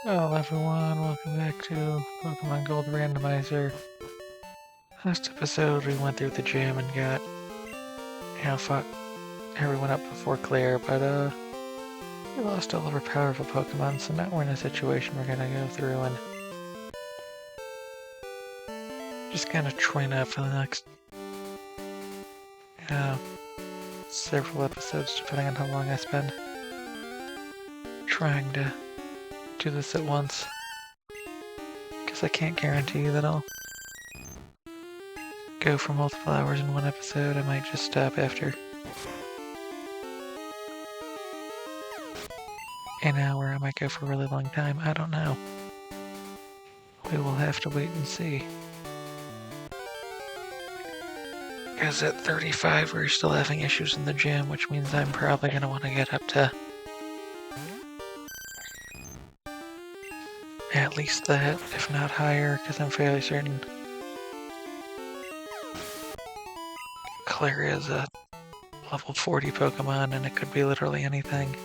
Hello everyone, welcome back to Pokemon Gold Randomizer. Last episode we went through the gym and got, fought everyone up before Claire, but we lost all of our powerful Pokemon, so now we're in a situation we're gonna go through and just kind of train up for the next several episodes, depending on how long I spend trying to do this at once. Because I can't guarantee that I'll go for multiple hours in one episode. I might just stop after an hour. I might go for a really long time. I don't know. We will have to wait and see. Because at 35 we're still having issues in the gym, which means I'm probably going to want to get up to at least that, if not higher, because I'm fairly certain Claire is a level 40 Pokemon and it could be literally anything.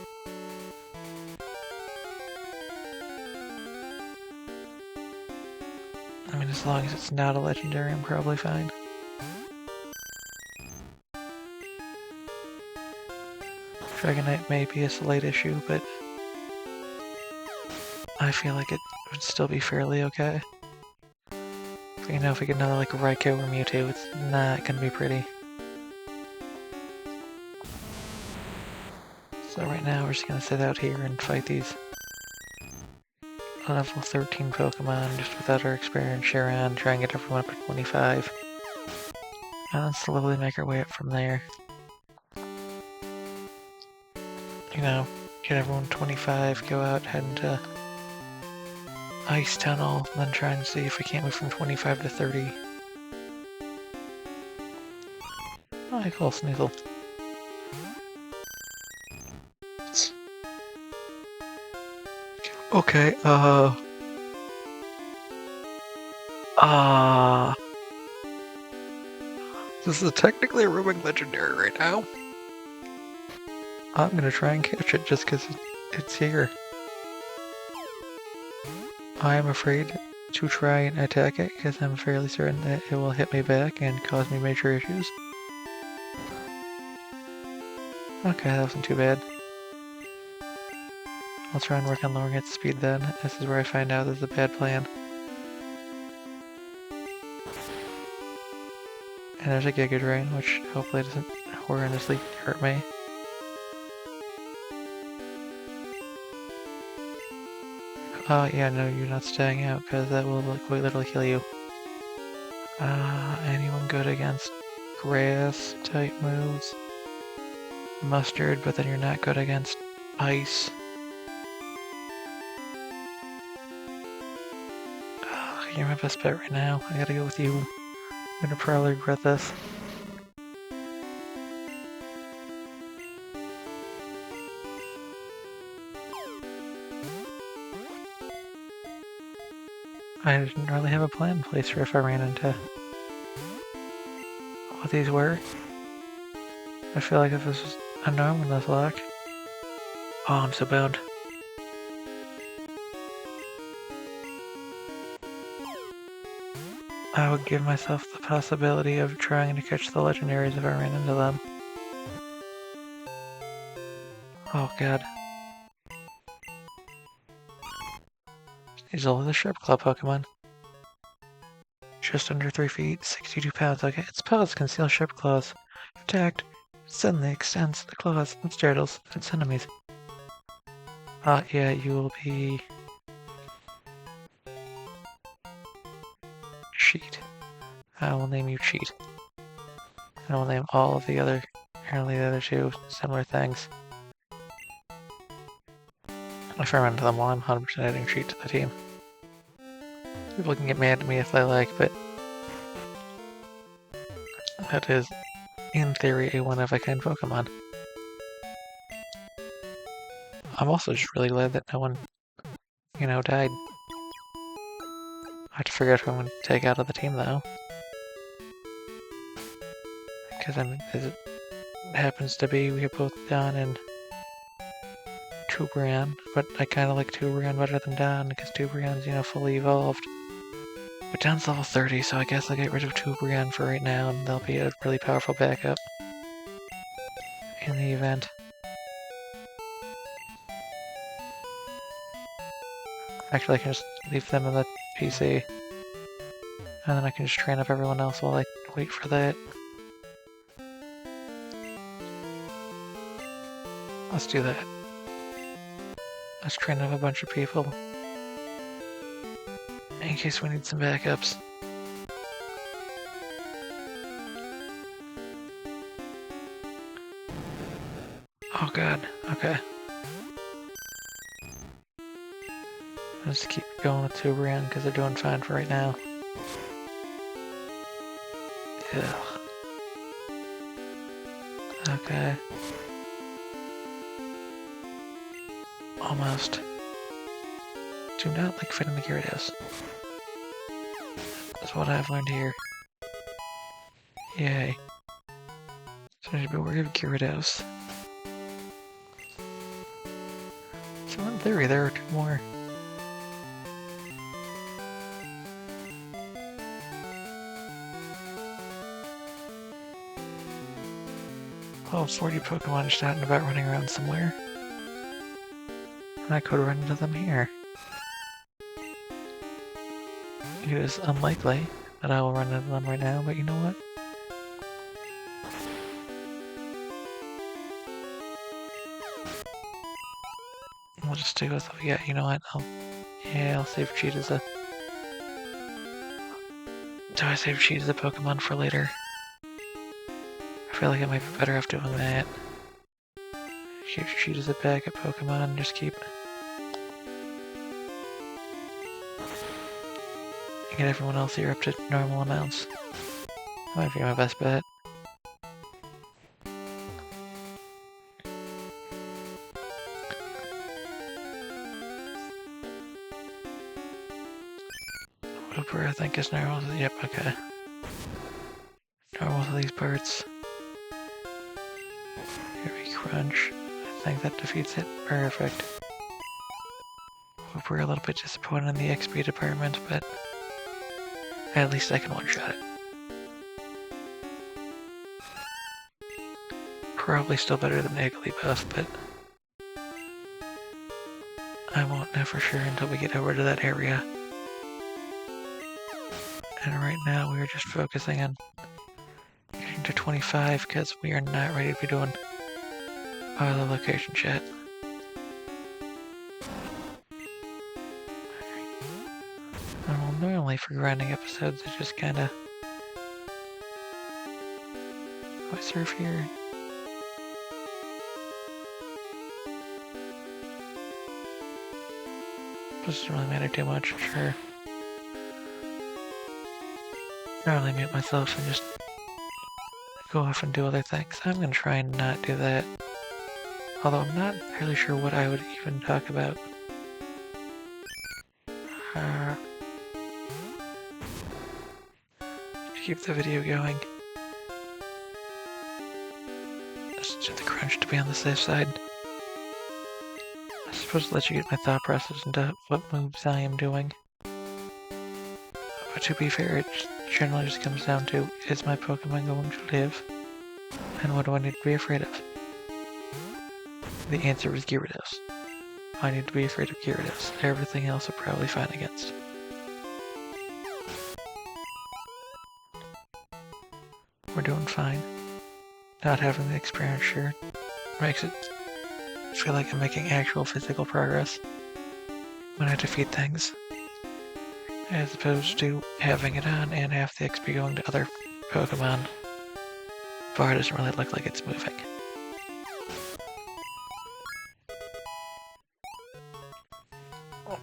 I mean, as long as it's not a legendary, I'm probably fine. Dragonite may be a slight issue, but I feel like it would still be fairly okay. If we get another like Raikou or Mewtwo, it's not gonna be pretty. So right now we're just gonna sit out here and fight these level 13 Pokemon just without our experience share on, try and get everyone up to 25. And then slowly make our way up from there. Get everyone 25, go out, head into Ice Tunnel, and then try and see if we can't move from 25 to 30. Oh, I call Sneasel. Okay, this is technically a roaming legendary right now. I'm gonna try and catch it just because it's here. I am afraid to try and attack it because I'm fairly certain that it will hit me back and cause me major issues. Okay, that wasn't too bad. I'll try and work on lowering its speed then. This is where I find out this is a bad plan. And there's a Giga Drain, which hopefully doesn't horrendously hurt me. Oh yeah, no, you're not staying out, because that will quite literally kill you. Anyone good against grass type moves? Mustard, but then you're not good against ice. You're my best bet right now. I gotta go with you. I'm gonna probably regret this. I didn't really have a plan in place for if I ran into what these were. I feel like if this was a normal Nuzlocke. Oh, I'm so boned. I would give myself the possibility of trying to catch the legendaries if I ran into them. Oh god. These are all the Sharp Claw Pokemon. Just under 3 feet, 62 pounds. Okay, its paws conceal Sharp Claws. If attacked, suddenly extends the claws and startles its enemies. Yeah, you will be... Cheat. I will name you Cheat. And I will name all of the other, apparently the other two, similar things. If I run into them while I'm 100% adding Cheat to the team. People can get mad at me if they like, but that is, in theory, a one-of-a-kind Pokemon. I'm also just really glad that no one, died. I have to figure out who I'm going to take out of the team, though. Because, as it happens to be, we have both done and Tuberan, but I kind of like Tuberan better than Don because Tuberan's, you know, fully evolved. But Don's level 30, so I guess I'll get rid of Tuberan for right now, and they'll be a really powerful backup in the event. Actually, I can just leave them in the PC, and then I can just train up everyone else while I wait for that. Let's do that. Let's train up a bunch of people in case we need some backups. Oh god, okay. Let's just keep going with Tuberan because they're doing fine for right now. Ugh. Okay. Almost. Do not like fighting the Gyarados. That's what I've learned here. Yay. So I should be worried of Gyarados. So in theory, there are 2 more. Oh, 40 Pokemon just out and about running around somewhere. And I could run into them here. It is unlikely that I will run into them right now, but you know what? We'll just stick with what we got. You know what? I'll save Cheat as a... Do I save Cheat as a Pokemon for later? I feel like I might be better off doing that. Keep Cheat as a backup Pokemon and just keep... Get everyone else here up to normal amounts. That might be my best bet. Whooper, I think is normal. Yep, okay. Normal to these parts. Here we crunch. I think that defeats it. Perfect. Whooper, a little bit disappointed in the XP department, but at least I can one-shot it. Probably still better than Igglybuff, but I won't know for sure until we get over to that area. And right now we are just focusing on getting to 25 because we are not ready to be doing the location chat. Well, normally for grinding episodes, I just kinda... Do I surf here? Doesn't really matter too much, sure. I'll really mute myself and just go off and do other things. I'm gonna try and not do that. Although I'm not entirely sure what I would even talk about. To keep the video going. Just do the crunch to be on the safe side. I'm supposed to let you get my thought process into what moves I am doing. But to be fair, it generally just comes down to, is my Pokemon going to live? And what do I need to be afraid of? The answer is Gyarados. I need to be afraid of Gyarados. Everything else I'm probably fine against. We're doing fine. Not having the experience sure makes it feel like I'm making actual physical progress when I defeat things, as opposed to having it on and half the XP going to other Pokemon. Bar doesn't really look like it's moving.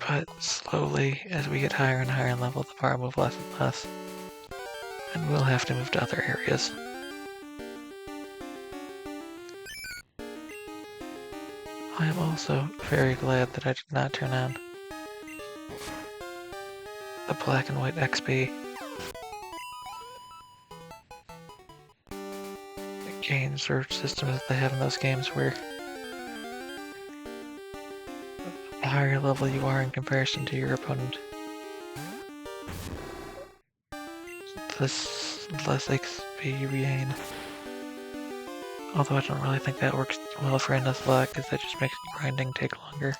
But slowly, as we get higher and higher in level, the bar will move less and less. And we'll have to move to other areas. I am also very glad that I did not turn on the black and white XP. Gains or systems that they have in those games where higher level you are in comparison to your opponent, the less XP you regain. Although I don't really think that works well for Nuzlocke, because that just makes grinding take longer.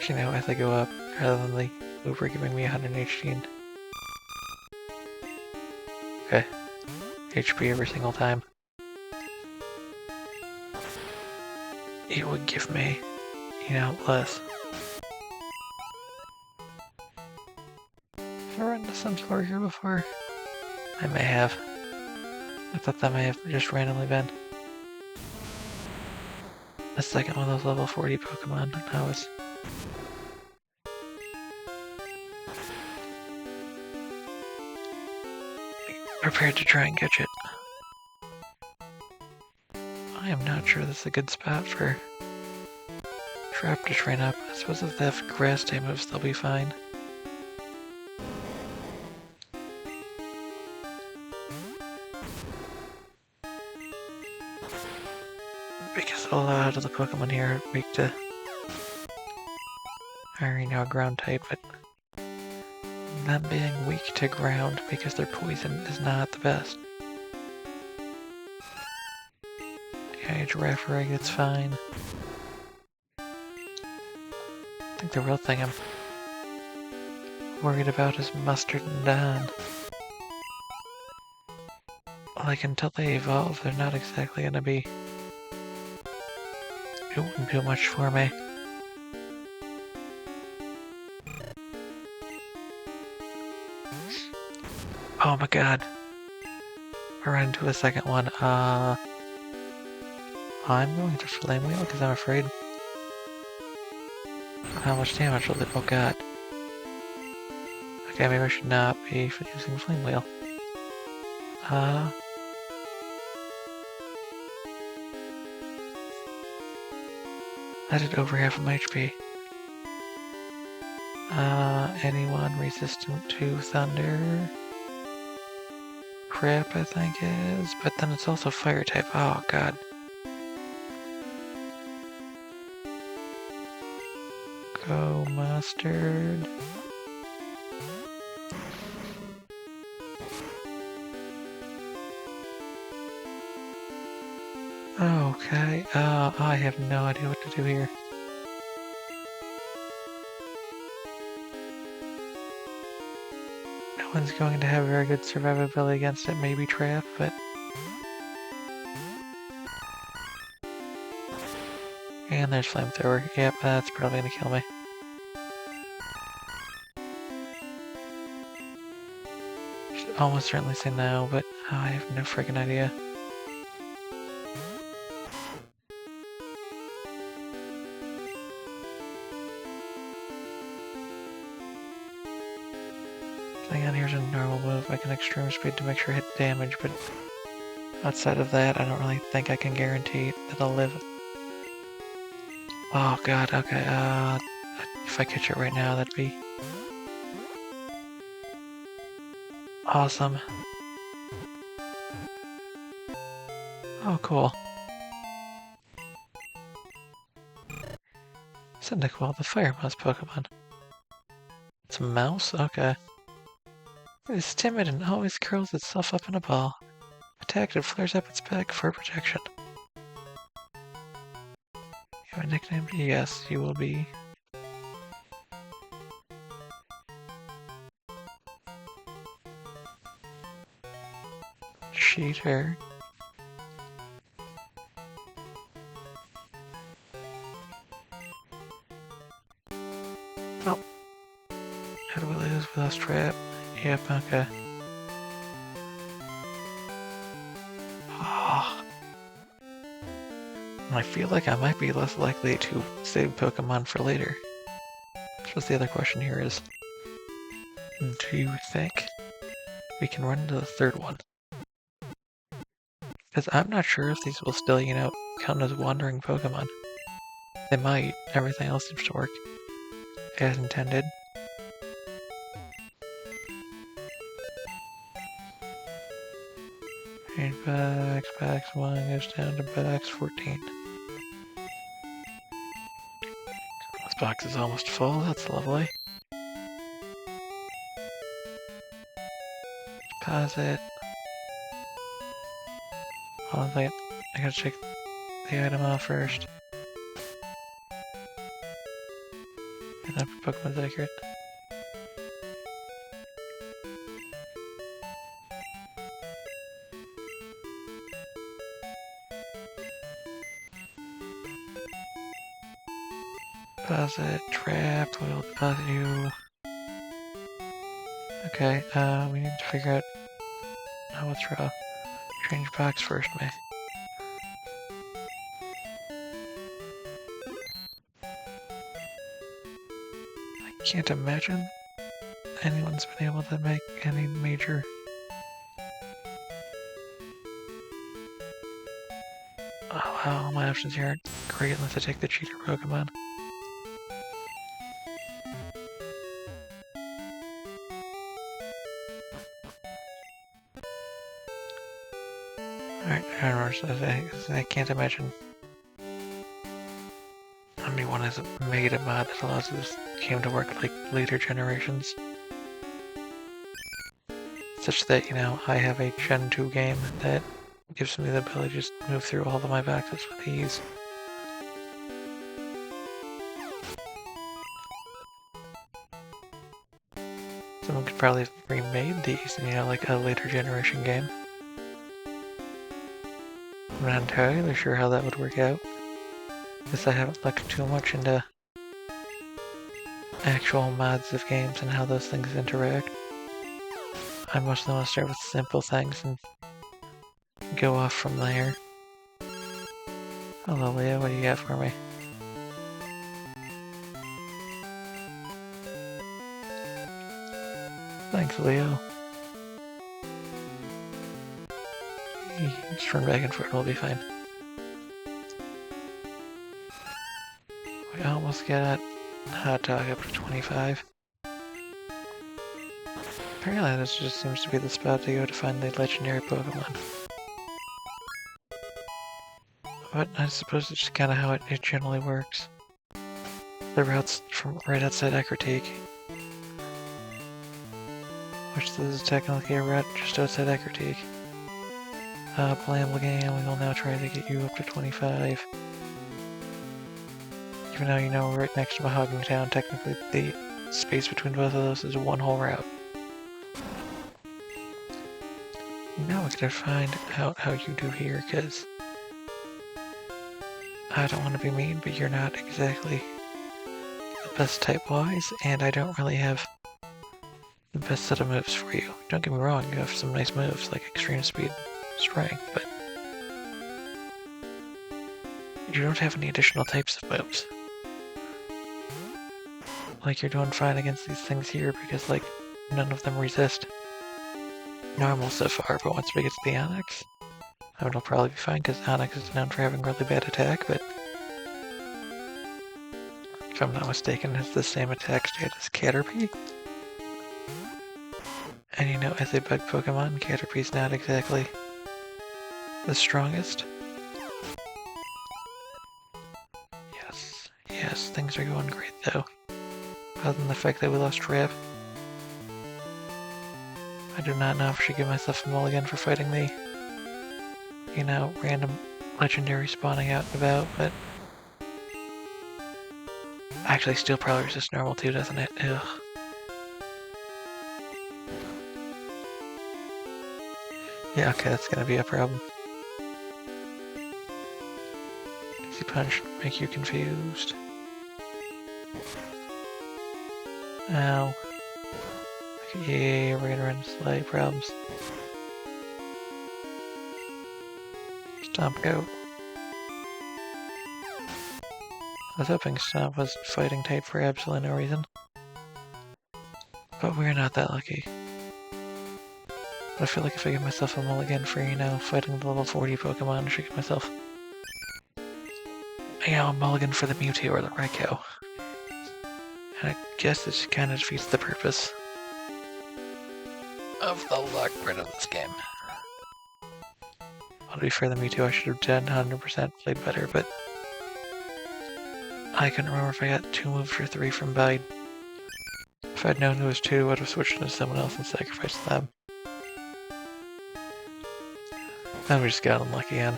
You know, as I go up, rather than the Uber giving me 118. Okay. HP every single time. It would give me, you know, less. Have I run the Sunflower here before? I may have. I thought that may have just randomly been. The second one of those level 40 Pokemon, and I was prepared to try and catch it. I am not sure this is a good spot for Trap to train up. I suppose if they have grass type moves, they'll be fine. Because a lot of the Pokemon here are weak to, are, you know, ground type, but them being weak to ground because their poison is not the best. Yeah, Giraffe it's fine. I think the real thing I'm worried about is Mustard and Don. Like, until they evolve, they're not exactly gonna be doing too much for me. Oh my god. I ran into a second one. I'm going to Flame Wheel because I'm afraid of how much damage will it. Oh god. Okay, maybe I should not be using Flame Wheel. I did over half of my HP. Anyone resistant to thunder? Crap, I think it is, but then it's also fire type. Oh god. Go Mustard. Okay, I have no idea what to do here. No one's going to have very good survivability against it, maybe Trap, but... And there's Flamethrower. Yep, that's probably gonna kill me. Should almost certainly say no, but I have no freaking idea. Thing on here's a normal move. I can extreme speed to make sure I hit damage, but outside of that, I don't really think I can guarantee that I'll live. Oh god, okay, if I catch it right now, that'd be awesome. Oh, cool. Cyndaquil, the Fire Mouse Pokemon. It's a mouse? Okay. It's timid and always curls itself up in a ball. Attacked, it flares up its back for protection. You have a nickname? Yes, you will be. Cheater. Oh. How do we lose without Trap? Yep, okay. Oh. I feel like I might be less likely to save Pokemon for later. So the other question here is, do you think we can run into the third one? Because I'm not sure if these will still, you know, count as wandering Pokemon. They might. Everything else seems to work as intended. Change box, box 1 goes down to box 14. This box is almost full, that's lovely. Pause it. Hold on a second. I gotta check the item off first. And then Pokemon's accurate. Deposit, trapped, we'll deposit you. Okay, we need to figure out how to withdraw. Change box first, May. I can't imagine anyone's been able to make any major... Oh wow, my options here aren't great unless I take the cheater Pokemon. Alright, I can't imagine anyone has made a mod that allows this game to work like later generations. Such that, you know, I have a Gen 2 game that gives me the ability to just move through all of my boxes with ease. Someone could probably have remade these in, you know, like a later generation game. I'm not entirely sure how that would work out, because I haven't looked too much into actual mods of games and how those things interact. I mostly want to start with simple things and go off from there. Hello Leo, what do you got for me? Thanks Leo. Just run back and forth, we'll be fine. We almost got Hot Dog up to 25. Apparently this just seems to be the spot to go to find the legendary Pokemon. But I suppose it's just kind of how it generally works. The route's from right outside Ecruteak. Which this is technically a route just outside Ecruteak. Playable game, we will now try to get you up to 25. Even though you know we're right next to Mahogany Town, technically the space between both of those is one whole route. Now we're gonna find out how you do here, because I don't want to be mean, but you're not exactly the best type-wise, and I don't really have the best set of moves for you. Don't get me wrong, you have some nice moves like Extreme Speed, Strength, but you don't have any additional types of moves. Like, you're doing fine against these things here because, like, none of them resist normal so far, but once we get to the Onix, it'll probably be fine because Onix is known for having really bad attack, but if I'm not mistaken, it's the same attack stat as Caterpie. And you know, as a bug Pokemon, Caterpie's not exactly the strongest. Yes, things are going great though. Other than the fact that we lost Trap. I do not know if I should give myself a mulligan for fighting the, you know, random legendary spawning out and about, but actually Steel probably resists normal too, doesn't it? Ugh. Yeah, okay, that's gonna be a problem. Easy Punch, make you confused. Ow. Yeah, we're gonna run into slight problems. Stomp Goat. I was hoping Stomp was fighting type for absolutely no reason. But we're not that lucky. But I feel like if I give myself a mulligan for, you know, fighting the level 40 Pokemon, I should give myself, you know, a mulligan for the Mewtwo or the Raikou. And I guess this kind of defeats the purpose of the luck part of this game. Well, to be fair, the Mewtwo I should have done 100% played better, but I couldn't remember if I got 2 moves or 3 from Bide. If I'd known it was 2, I'd have switched into someone else and sacrificed them. Then we just got unlucky again.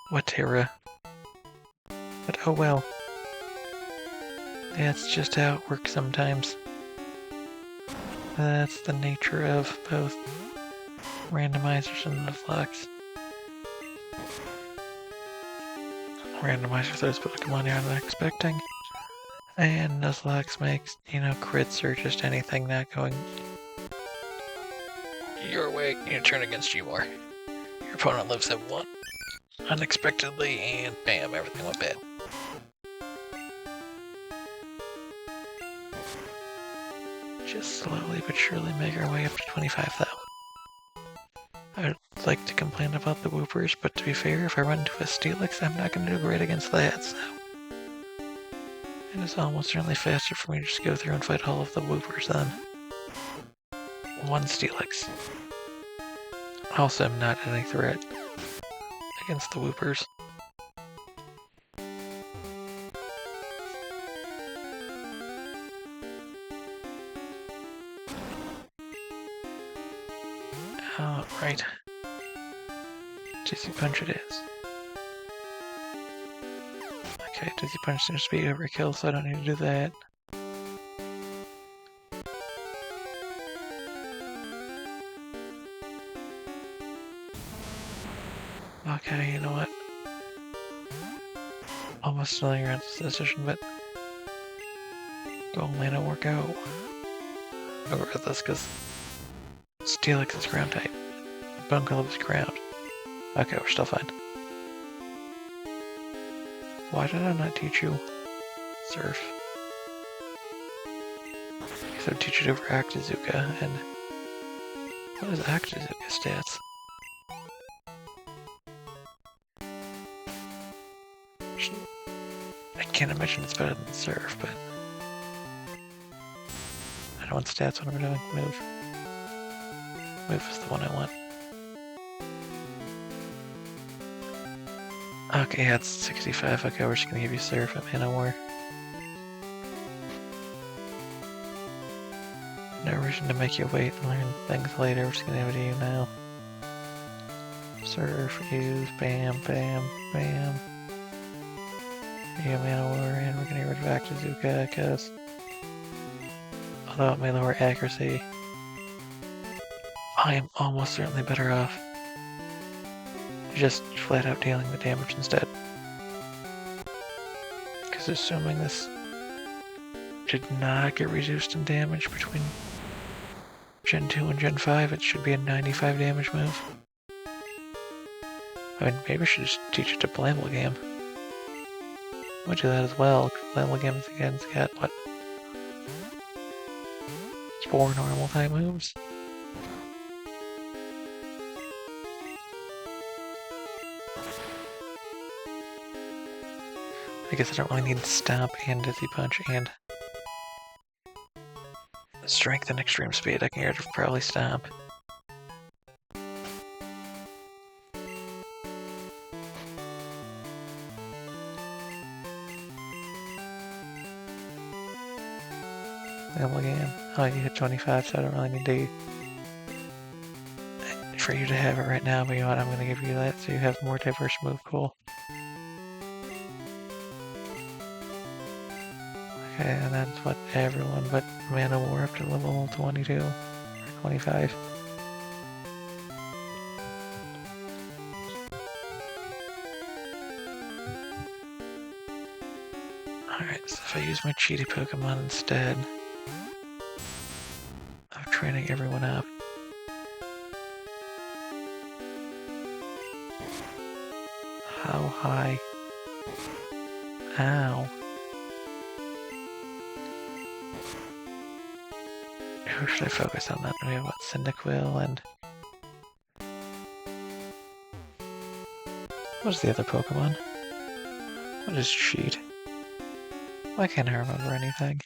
What Terra? But oh well. That's just how it works sometimes. That's the nature of both randomizers and Nuzlocke. Randomizer throws Pokemon you're not expecting, and Nuzlocke makes, crits or just anything not going your way, turn against you more. Your opponent lives at 1 unexpectedly, and bam, everything went bad. Just slowly but surely make our way up to 25 though. I'd like to complain about the Whoopers, but to be fair, if I run into a Steelix, I'm not going to do great against that, so... It is almost certainly faster for me to just go through and fight all of the Whoopers then. 1 Steelix. Also, I'm not any threat against the Whoopers. Right. Dizzy Punch it is. Okay, Dizzy Punch seems to be overkill, so I don't need to do that. Okay, you know what? Almost still around this decision, but go Lana or go. Over with this, because Steelix is ground type. Bone Club is ground. Okay, we're still fine. Why did I not teach you Surf? Because I would teach it over Actizuka, and what is Actizuka stats? I can't imagine it's better than Surf, but I don't want stats when I'm doing Move. Move is the one I want. Okay, that's 65. Okay, we're just gonna give you Surf at Mana War. No reason to make you wait and learn things later. We're just gonna give it to you now. Surf, use, bam, bam, bam. Yeah, Mana War, and we're gonna get rid of Actizuka, because although it may lower accuracy, I am almost certainly better off just flat out dealing the damage instead. Because assuming this did not get reduced in damage between Gen 2 and Gen 5, it should be a 95 damage move. I mean, maybe I should just teach it to Blamble-Gam. We'll do that as well, because Blamble-Gam is again got, what? 4 normal type moves? I guess I don't really need Stomp and Dizzy Punch and Strength and Extreme Speed. I can get rid of probably Stomp. Again. Oh, you hit 25, so I don't really need to for you to have it right now, but you know what, I'm gonna give you that so you have more diverse move pool. Okay, and that's what everyone but Mana War up to level 22 or 25. Alright, so if I use my cheaty Pokemon instead of training everyone up, how high? Ow. Who should I focus on that? We have what, Cyndaquil and... What is the other Pokemon? What is Cheat? Why can't I remember anything?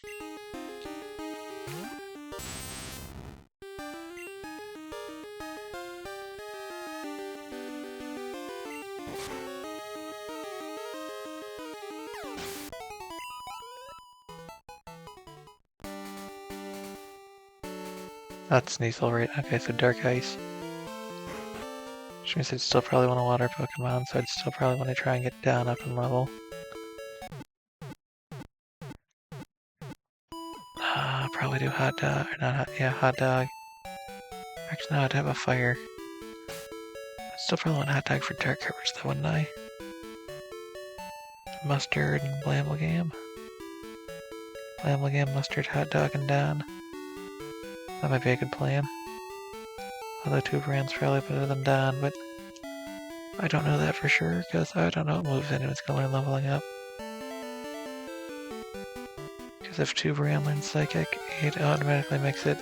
That's Sneasel, right? Okay, so Dark Ice. Which means I'd still probably want a water Pokemon, so I'd still probably want to try and get down up in level. Probably do Hot Dog, or not Hot, yeah, Hot Dog. Actually, no, I'd have a Fire. I'd still probably want Hot Dog for Dark coverage though, wouldn't I? Mustard and Blamblegam. Blamblegam, Mustard, Hot Dog, and down. That might be a good plan. Although Tuberan's probably better than Don, but I don't know that for sure, because I don't know what moves anyone's gonna learn leveling up. Because if Tuberan learns Psychic, it automatically makes it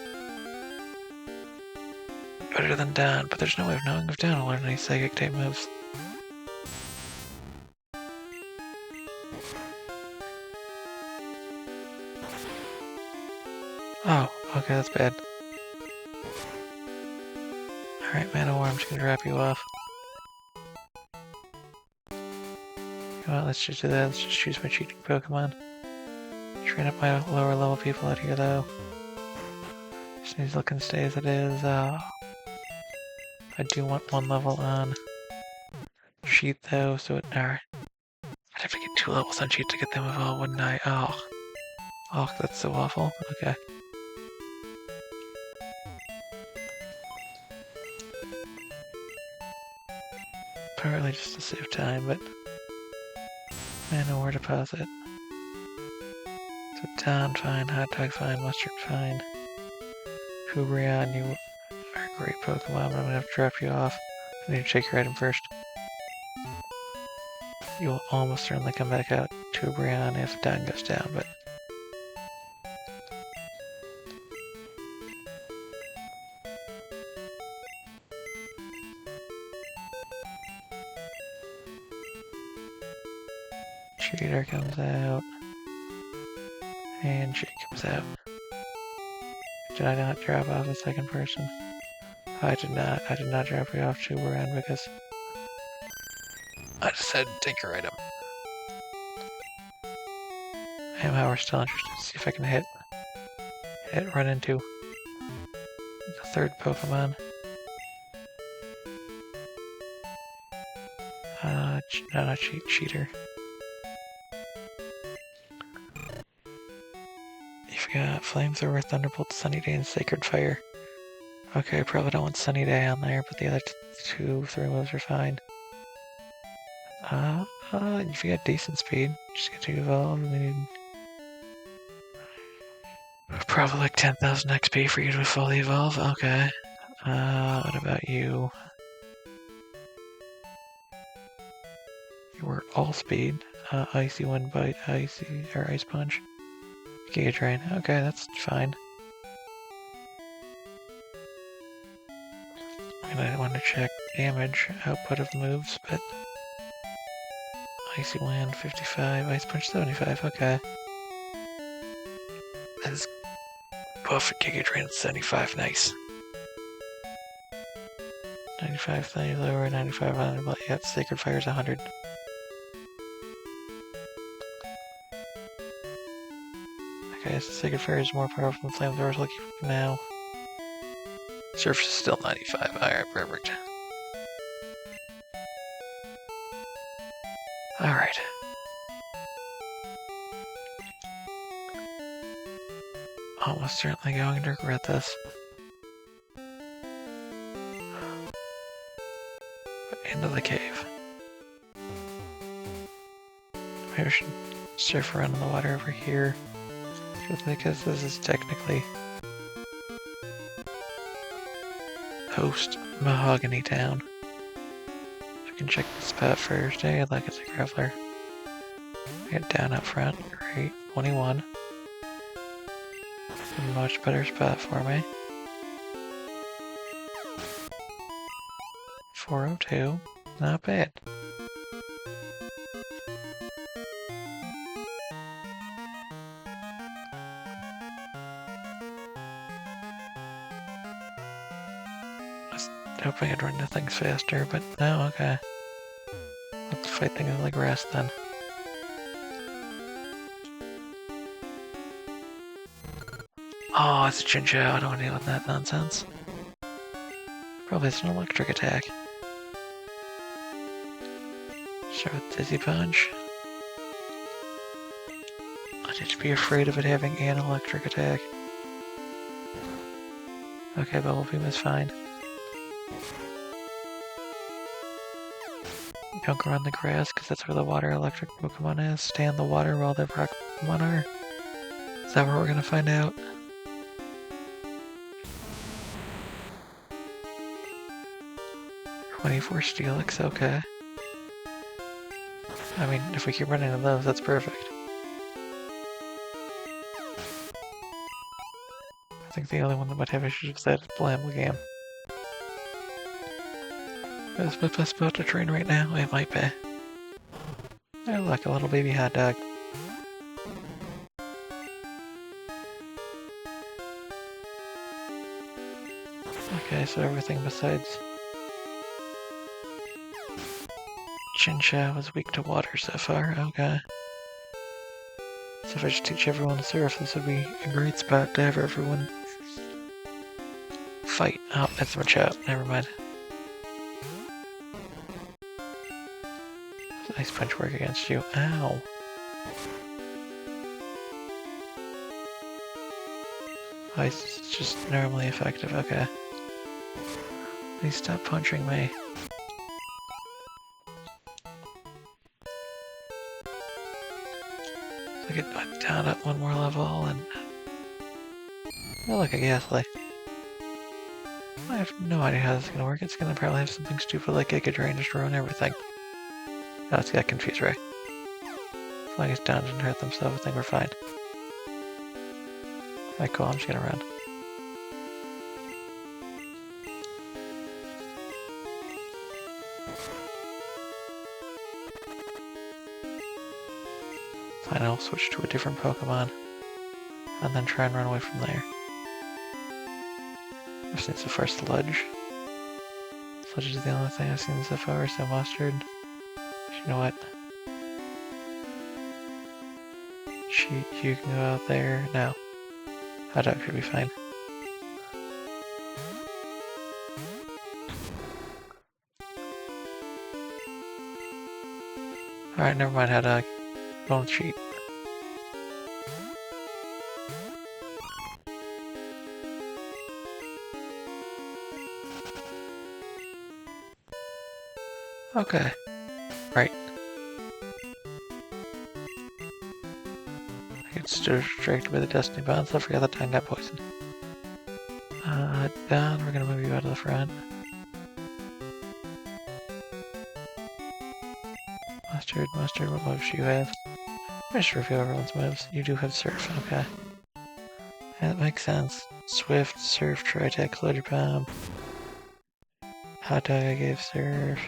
better than Don, but there's no way of knowing if Don will learn any Psychic type moves. Oh, okay, that's bad. Alright, Manowar, I'm just gonna drop you off. Come on, let's just do that. Let's just choose my cheating Pokemon. Train up my lower level people out here, though. Sneasel can stay as it is. I do want one level on Sheet, though, so I'd have to get 2 levels on Sheet to get them evolved, wouldn't I? Oh, that's so awful. Okay. Apparently just to save time, but Manowar deposit. So Don fine, Hot Dog fine, Mustard fine. Kubrion, you are a great Pokemon, but I'm gonna have to drop you off. I need to check your item first. You will almost certainly come back out to Brian if Don goes down, but Cheater comes out, and she comes out. Did I not drop off a second person? I did not. I did not drop you off to Brian because I decided to take your item. I am, however, still interested to see if I can run into the third Pokemon. No, not Cheater. You've got Flamethrower, Thunderbolt, Sunny Day, and Sacred Fire. Okay, I probably don't want Sunny Day on there, but the other 3 moves are fine. If you got decent speed, just get to evolve. We need probably like 10,000 XP for you to fully evolve. Okay. What about you? You were all speed. Icy Wind Bite, Ice Punch. Giga Drain. Okay, that's fine. And I want to check damage output of moves, but Icy Wind 55, Ice Punch 75. Okay. That is buff Giga Drain 75. Nice. 95 Thunder lower, 95 on but yep, Sacred Fire's 100. Okay, so Sacred Fire is more powerful than Flamethrowers. Lucky for now. Surf is still 95. Alright, perfect. Alright. Almost certainly going to regret this. Into the cave. Maybe I should surf around in the water over here. Because this is technically Post Mahogany Town. I can check the spot first. Hey, like it's a Graveler. Get down up front. Great. 21. A much better spot for me. 402. Not bad. I was hoping I'd run into things faster, but no, okay. fight things in the grass then. Oh, it's a Chinchou. I don't want to deal with that nonsense. Probably it's an electric attack. Start with Dizzy Punch. I need to be afraid of it having an electric attack. Okay, Bubble Beam is fine. Don't go on the grass, because that's where the water electric Pokemon is. Stay in the water while the rock Pokemon are. Is that where we're gonna find out? "24 Steelix, okay. I mean, if we keep running into those, that's perfect. I think the only one that might have issues with that is Blamble Game. Is my best spot to train right now? It might be. Oh look, a little baby hot dog. Okay, so everything besides Chinchou is weak to water so far, okay. So if I just teach everyone to surf, this would be a great spot to have everyone fight. Oh, that's my chat, never mind. Ice Punch work against you. Ow. Ice is just normally effective, okay. Please stop punching me. So I get down at one more level and... Oh look, a Ghastly. I have no idea how this is gonna work. It's gonna probably have something stupid like Giga Drain just ruin everything. Oh, it's got Confuse Ray. As long as Down didn't hurt themselves, I think we're fine. Alright, cool, I'm just gonna run. Fine, I'll switch to a different Pokemon. And then try and run away from there. I've seen so far Sludge. Sludge is the only thing I've seen so far, so Mustard. You know what? You can go out there. No. Hot Dog should be fine. Alright, never mind Hot Dog. Don't cheat. Okay. Right. I get distracted by the Destiny Bounce. I forgot that Time got poisoned. Down, we're gonna move you out of the front. Mustard, what moves do you have? I should review everyone's moves. You do have Surf, okay. That makes sense. Swift, Surf, Tri-Attack, Sludge Bomb. Hot Dog I gave Surf.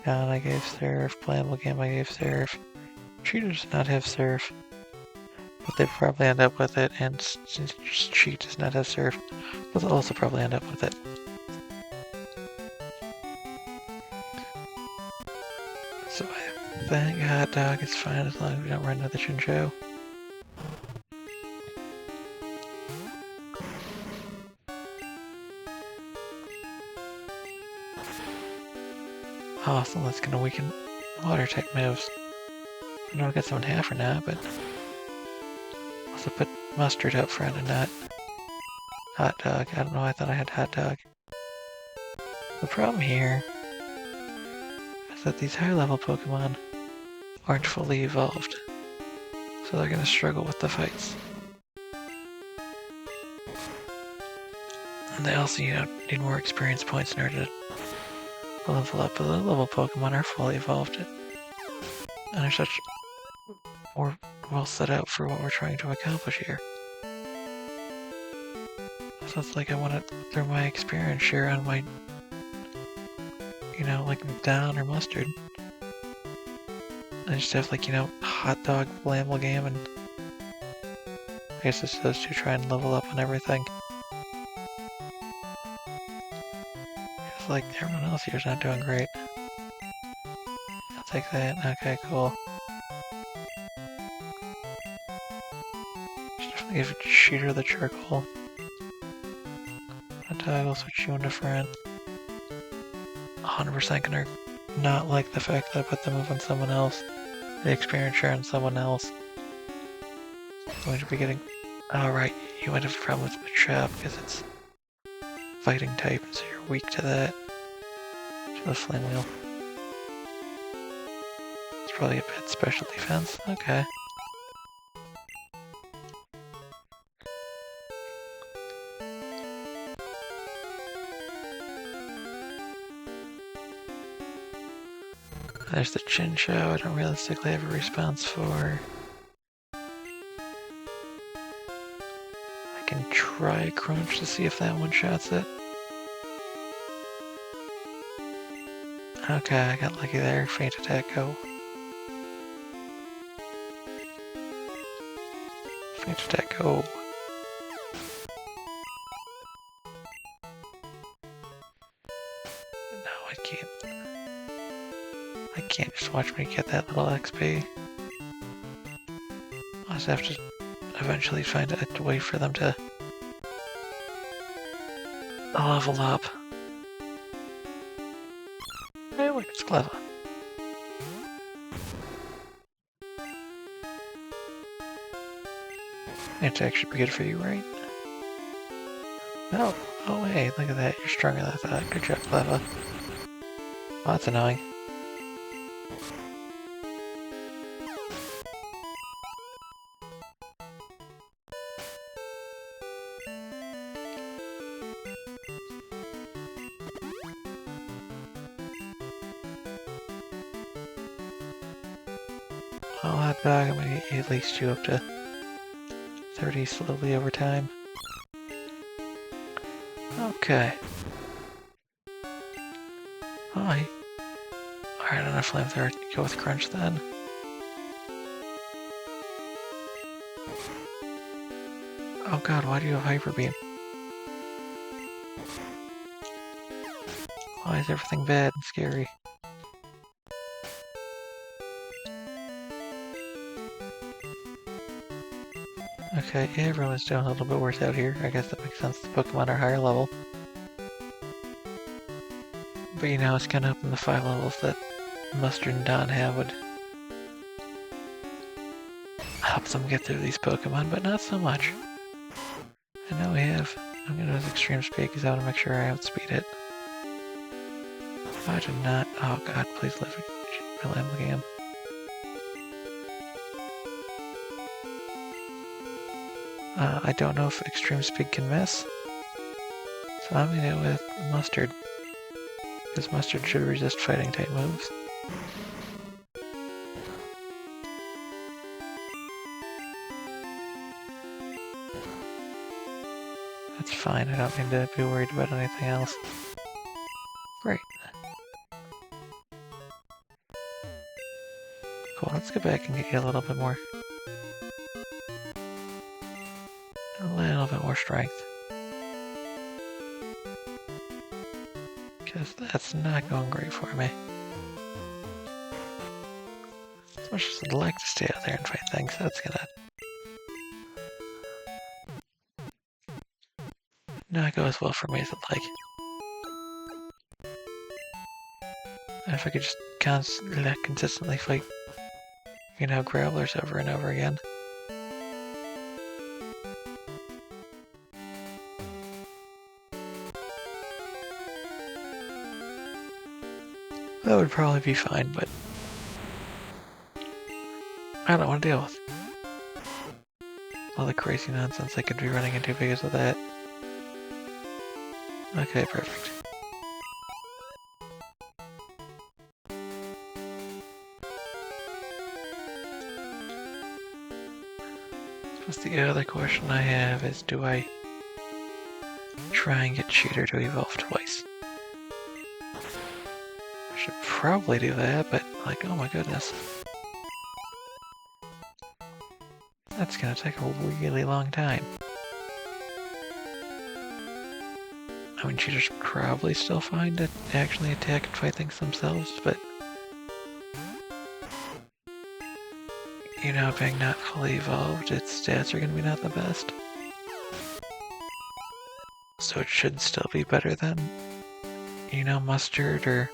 Down I gave Surf. Blamble Game I gave Surf. Cheater does not have Surf. But they probably end up with it, and since Cheat does not have Surf, they'll also probably end up with it. So I think Hot Dog is fine as long as we don't run into the Chinchou. Awesome, that's gonna weaken water type moves. I don't know if I got someone half or not, but also put Mustard up front and not Hot Dog. I don't know, I thought I had Hot Dog. The problem here is that these higher level Pokemon aren't fully evolved, so they're gonna struggle with the fights. And they also, need more experience points in order to level up, but the level Pokemon are fully evolved and are such more well set out for what we're trying to accomplish here. So it's like I want to throw my experience share on my, like Down or Mustard. I just have like, Hot Dog, Blamble Game, and I guess it's those two try and level up on everything. Like, everyone else here is not doing great. take that. Okay, cool. Should definitely give Cheater the charcoal. Hot dog will switch you into friend. 100% gonna not like the fact that I put the move on someone else. The experience share on someone else. Going to be getting... Alright, you might have a problem with Machop because it's fighting type, so you're weak to that. To the Flame Wheel. It's probably a bit special defense. Okay. There's the Chin Chow I don't realistically have a response for. I can try Crunch to see if that one shots it. Okay, I got lucky there. Faint attack, go. Faint attack, go. No, I can't. I can't just watch me get that little XP. I'll just have to eventually find a way for them to level up. Hey, look, it's clever. Attack should be good for you, right? No. Oh, hey, look at that. You're stronger than I thought. Good job, Clever. Oh, that's annoying. Oh, hot dog, I'm gonna at least you up to 30 slowly over time. Okay. Alright. Alright, on a flamethrower, go with Crunch then. Oh god, why do you have Hyper Beam? Why is everything bad and scary? Okay, everyone's doing a little bit worse out here. I guess that makes sense. The Pokemon are higher level. But you know, it's kind of up in the 5 levels that Mustard and Don have would help them get through these Pokemon, but not so much. And now we have... I'm gonna use Extreme Speed because I want to make sure I outspeed it. If I did not... Oh god, please let me land the game. I don't know if Extreme Speed can miss. So I'm gonna go with Mustard. Because Mustard should resist fighting type moves. That's fine, I don't need to be worried about anything else. Great. Cool, let's go back and get you a little bit more. A little bit more strength. Because that's not going great for me. As much as I'd like to stay out there and fight things, that's gonna not go as well for me as I'd like. And if I could just consistently fight, you know, Growlers over and over again. That would probably be fine, but I don't want to deal with all the crazy nonsense I could be running into because of that. Okay, perfect. Suppose the other question I have is, do I try and get Cheater to evolve twice? I should probably do that, but like, oh my goodness. That's gonna take a really long time. I mean, Cheaters probably still fine to actually attack and fight things themselves, but you know, being not fully evolved, its stats are going to be not the best. So it should still be better than, you know, Mustard or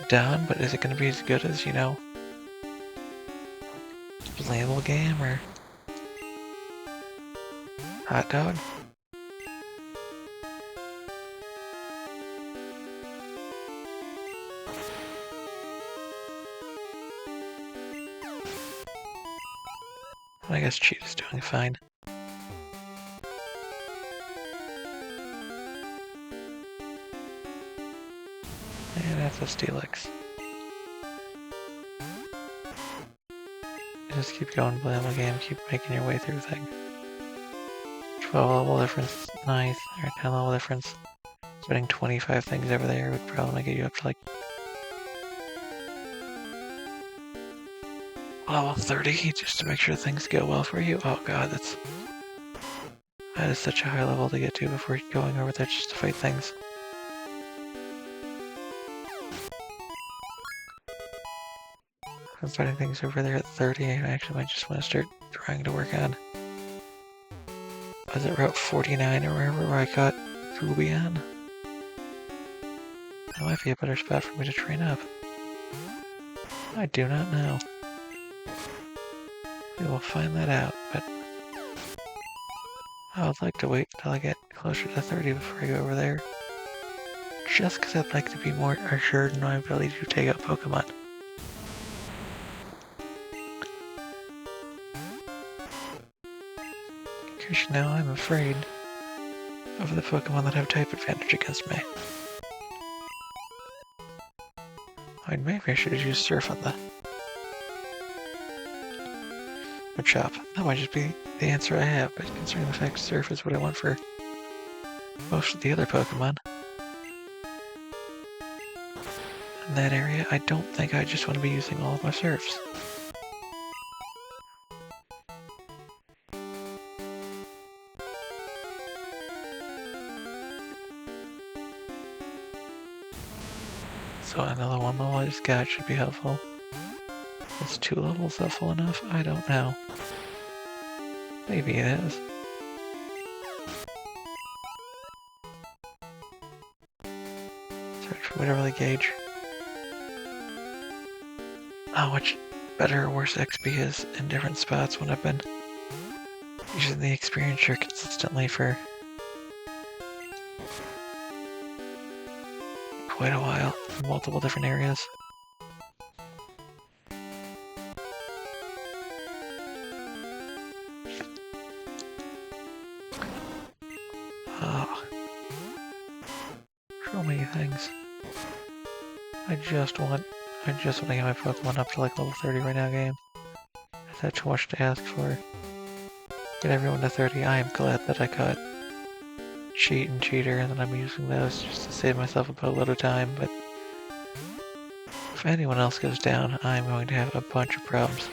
Don, but is it going to be as good as, you know, Label Game or Hot Dog? I guess Cheetah's doing fine. And that's a Steelix. Just keep going, play the game, keep making your way through things. 12 level difference, nice. Or 10 level difference. Spending 25 things over there would probably get you up to like level 30 just to make sure things go well for you. Oh god, that is such a high level to get to before going over there just to fight things. I'm fighting things over there at 30. I actually might just want to start trying to work on. Was it Route 49 or wherever where I caught Rubian? That might be a better spot for me to train up. I do not know. We will find that out, but I would like to wait till I get closer to 30 before I go over there. Just because I'd like to be more assured in my ability to take out Pokemon. Because now I'm afraid of the Pokemon that have type advantage against me. I mean, maybe I should have used Surf on the Machop. That might just be the answer I have, but considering the fact Surf is what I want for most of the other Pokemon in that area, I don't think I just want to be using all of my Surfs. So another 1 level I just got should be helpful. Is 2 levels helpful enough? I don't know. Maybe it is. Search for whatever the gauge. How much better or worse XP is in different spots when I've been using the experience share consistently for quite a while in multiple different areas. So many things. I just want to get my Pokemon up to like level 30 right now, game. Is that too much to ask for? Get everyone to 30. I am glad that I caught Cheat and Cheater, and then I'm using those just to save myself a boatload of time, but if anyone else goes down, I'm going to have a bunch of problems.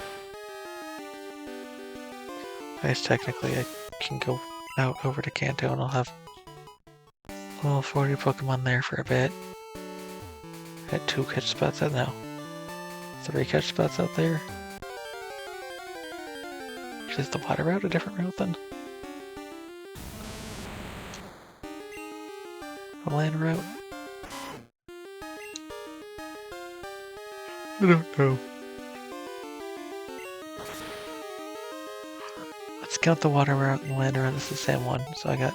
I guess technically I can go out over to Kanto and I'll have level 40 Pokemon there for a bit. Got 2 catch spots out now. 3 catch spots out there. Is the water route a different route then? A land route? I don't know. Let's count the water route and the land route as the same one. So I got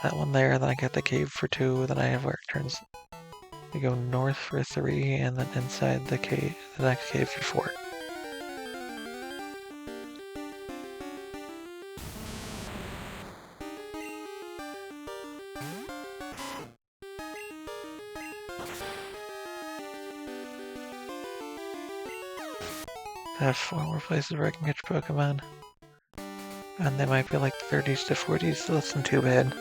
that one there, then I got the cave for 2, then I have where it turns. We go north for 3, and then inside the cave, the next cave for 4. I have 4 more places where I can catch Pokemon. And they might be like 30s to 40s, so that's not too bad.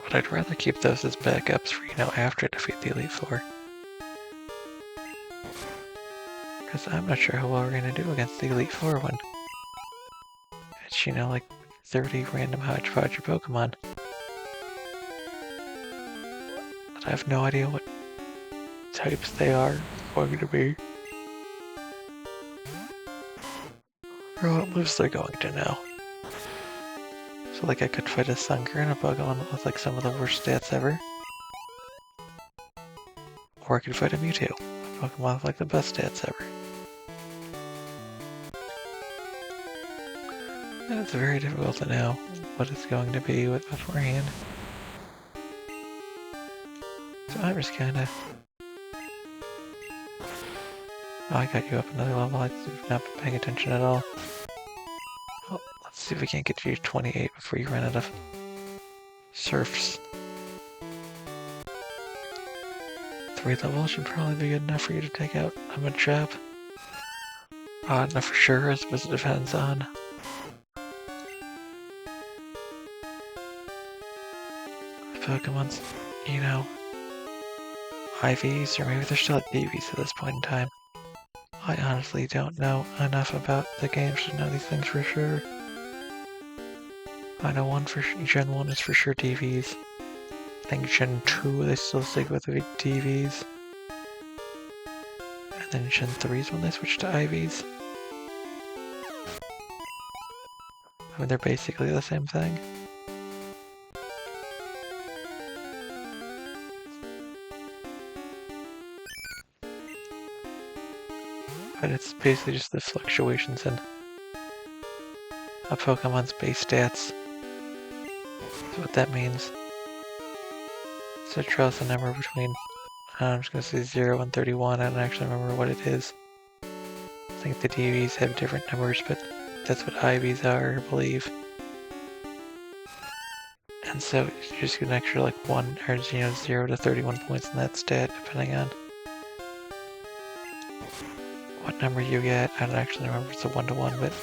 But I'd rather keep those as backups for, you know, after I defeat the Elite Four. Because I'm not sure how well we're going to do against the Elite Four when it's, you know, like 30 random hodgepodge of Pokemon. But I have no idea what types they are going to be. Or what moves they're going to know. So like I could fight a Sunker and a Pokemon with like some of the worst stats ever. Or I could fight a Mewtwo, a Pokemon with like the best stats ever. And it's very difficult to know what it's going to be with beforehand. So I'm just kinda... Oh, I got you up another level. I've not been paying attention at all. Well, let's see if we can't get you to 28 before you run out of surfs. 3 levels should probably be good enough for you to take out a Machop. Not for sure, I suppose it depends on Pokemon's, you know, IVs, or maybe they're still at DVs at this point in time. I honestly don't know enough about the games to know these things for sure. I know Gen 1 is for sure DVs. I think Gen 2 they still stick with the DVs. And then Gen 3 is when they switch to IVs. I mean, they're basically the same thing. But it's basically just the fluctuations in a Pokemon's base stats. That's what that means. So draw us a number between, I'm just gonna say 0 and 31. I don't actually remember what it is. I think the DVs have different numbers, but that's what IVs are, I believe. And so you just get an extra like 1 or 0 to 31 points in that stat, depending on what number you get. I don't actually remember if it's a 1-to-1, but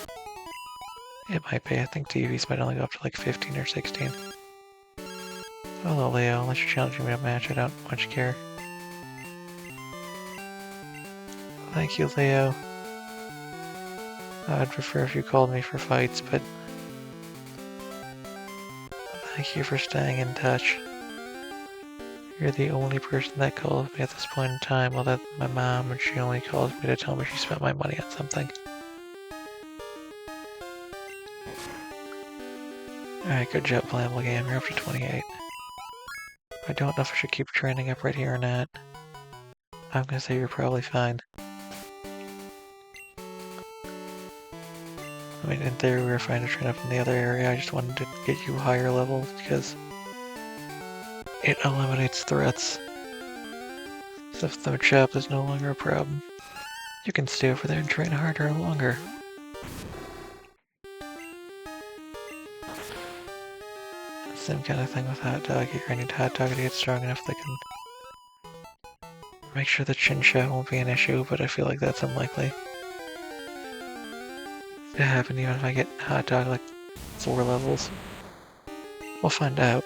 it might be. I think DVs might only go up to like 15 or 16. Hello, Leo. Unless you're challenging me to a match, I don't much care. Thank you, Leo. I'd prefer if you called me for fights, but thank you for staying in touch. You're the only person that calls me at this point in time, well, that's my mom, and she only calls me to tell me she spent my money on something. Alright, good job, playable game. You're up to 28. I don't know if I should keep training up right here or not. I'm gonna say you're probably fine. I mean, in theory, we were fine to train up in the other area. I just wanted to get you higher level because it eliminates threats. So if the Machop is no longer a problem, you can stay over there and train harder or longer. Same kind of thing with Hot Dog. I need Hot Dog to get strong enough that can make sure the Chinchou won't be an issue, but I feel like that's unlikely to happen even if I get Hot Dog like 4 levels. We'll find out.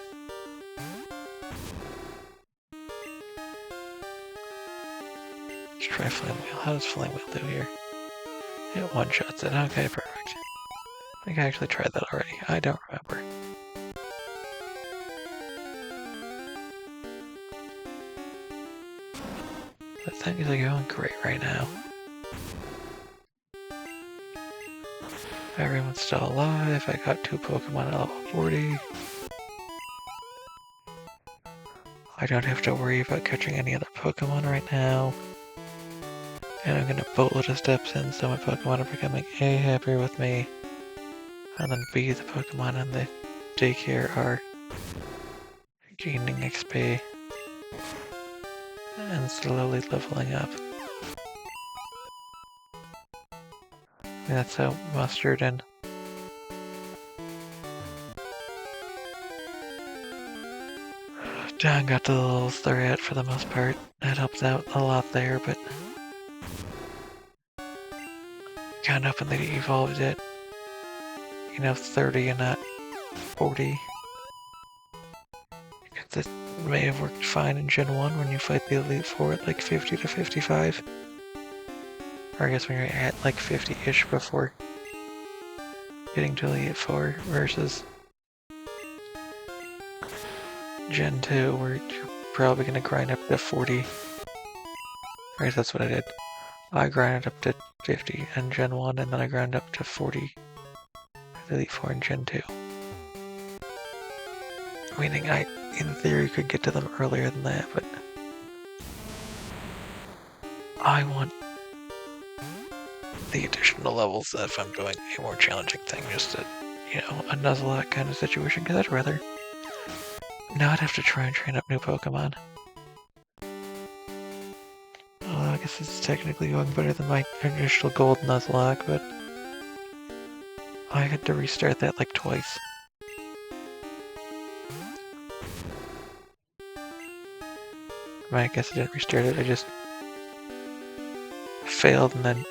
Let's try Flame Wheel. How does Flame Wheel do here? It one-shots it. Okay, perfect. I think I actually tried that already. I don't remember. But things are going great right now. Everyone's still alive. I got 2 Pokemon at level 40. I don't have to worry about catching any other Pokemon right now. And I'm gonna boatload of steps in so my Pokemon are becoming A, happier with me. And then B, the Pokemon in the daycare are gaining XP. And slowly leveling up. And that's how Mustard and John got to the levels they're at for the most part. That helps out a lot there, but kind of hoping they evolved it, 30 and not 40. Because it may have worked fine in Gen 1 when you fight the Elite Four at like 50 to 55. Or I guess when you're at like 50-ish before getting to Elite Four versus Gen 2 where you're probably going to grind up to 40 I guess that's what I did. I grinded up to 50 in Gen 1, and then I grinded up to 40 for Elite 4 in Gen 2. Meaning I, in theory, could get to them earlier than that, but I want the additional levels if I'm doing a more challenging thing, just a, a Nuzlocke kind of situation, because I'd rather not have to try and train up new Pokemon. Although I guess it's technically going better than my initial gold Nuzlocke, but I had to restart that like twice. I guess I didn't restart it, I just failed and then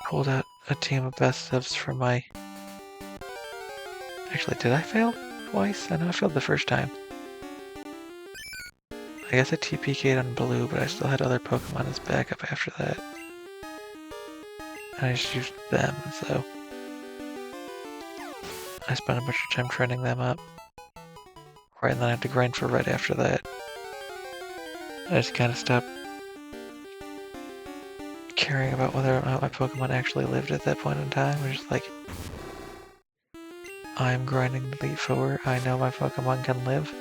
pulled out a team of best ofs from my... Actually, did I fail twice? I know I failed the first time. I guess I TPK'd on blue, but I still had other Pokemon as backup after that. And I just used them, so... I spent a bunch of time training them up. Right, and then I had to grind for red after that. I just kind of stopped caring about whether or not my Pokemon actually lived at that point in time. I was just like, I'm grinding the Elite Four. I know my Pokemon can live.